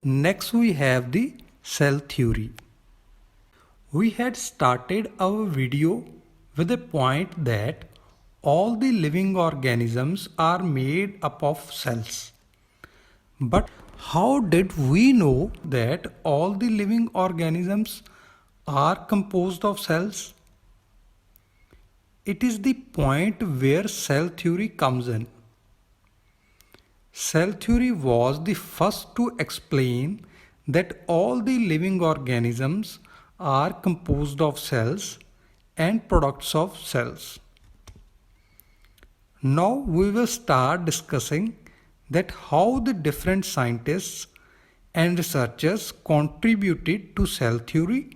Next we have the cell theory. We had started our video with a point that all the living organisms are made up of cells. But how did we know that all the living organisms are composed of cells? It is the point where cell theory comes in. Cell theory was the first to explain that all the living organisms are composed of cells and products of cells. Now we will start discussing that how the different scientists and researchers contributed to cell theory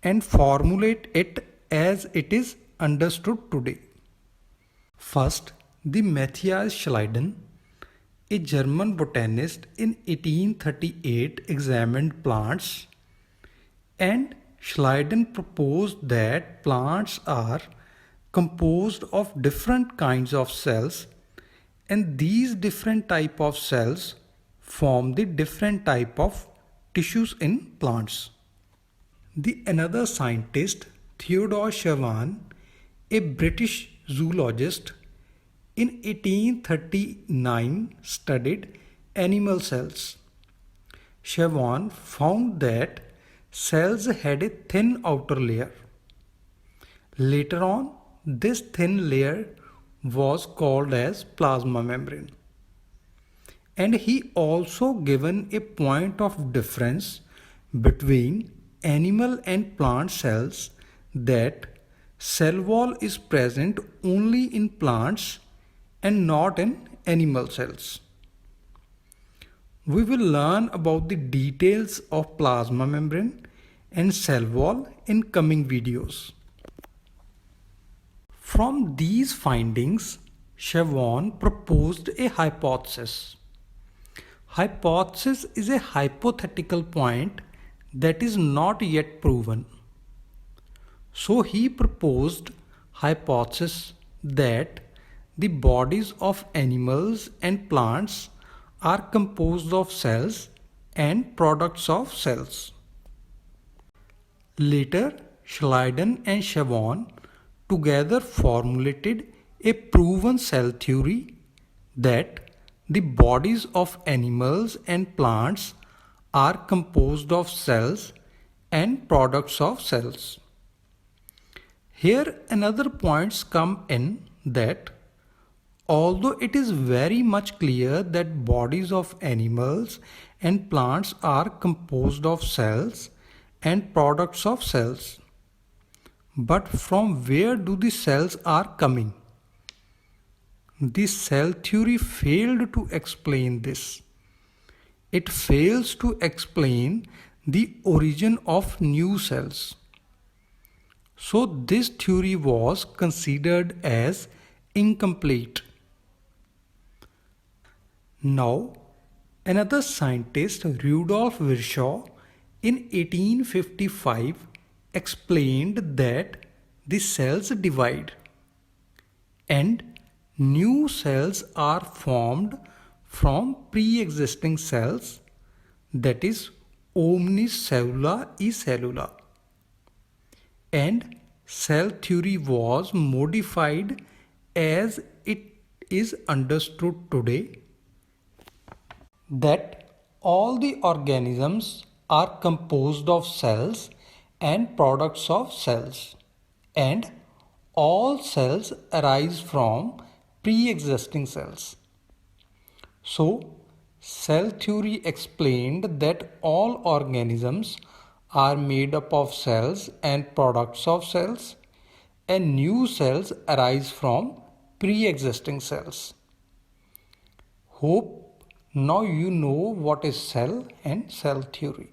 and formulate it as it is understood today. First, the Matthias Schleiden, a German botanist in 1838 examined plants, and Schleiden proposed that plants are composed of different kinds of cells, and these different type of cells form the different type of tissues in plants. The another scientist, Theodore Chevin, a British zoologist, in 1839 studied animal cells. Chevin found that cells had a thin outer layer. Later on, this thin layer was called as plasma membrane. And he also given a point of difference between animal and plant cells, that cell wall is present only in plants and not in animal cells. We will learn about the details of plasma membrane and cell wall in coming videos. From these findings, Chevin proposed a hypothesis. Hypothesis is a hypothetical point that is not yet proven. So he proposed hypothesis that the bodies of animals and plants are composed of cells and products of cells. Later, Schleiden and Chevin together formulated a proven cell theory that the bodies of animals and plants are composed of cells and products of cells. Here another points come in, that although it is very much clear that bodies of animals and plants are composed of cells and products of cells, but from where do the cells are coming? The cell theory failed to explain this. It fails to explain the origin of new cells. So this theory was considered as incomplete. Now, another scientist, Rudolf Virchow, in 1855 explained that the cells divide and new cells are formed from pre-existing cells, that is omnicellula e cellula, and cell theory was modified as it is understood today, that all the organisms are composed of cells and products of cells, and all cells arise from pre-existing cells. So, cell theory explained that all organisms are made up of cells and products of cells, and new cells arise from pre-existing cells. Hope now you know what is cell and cell theory.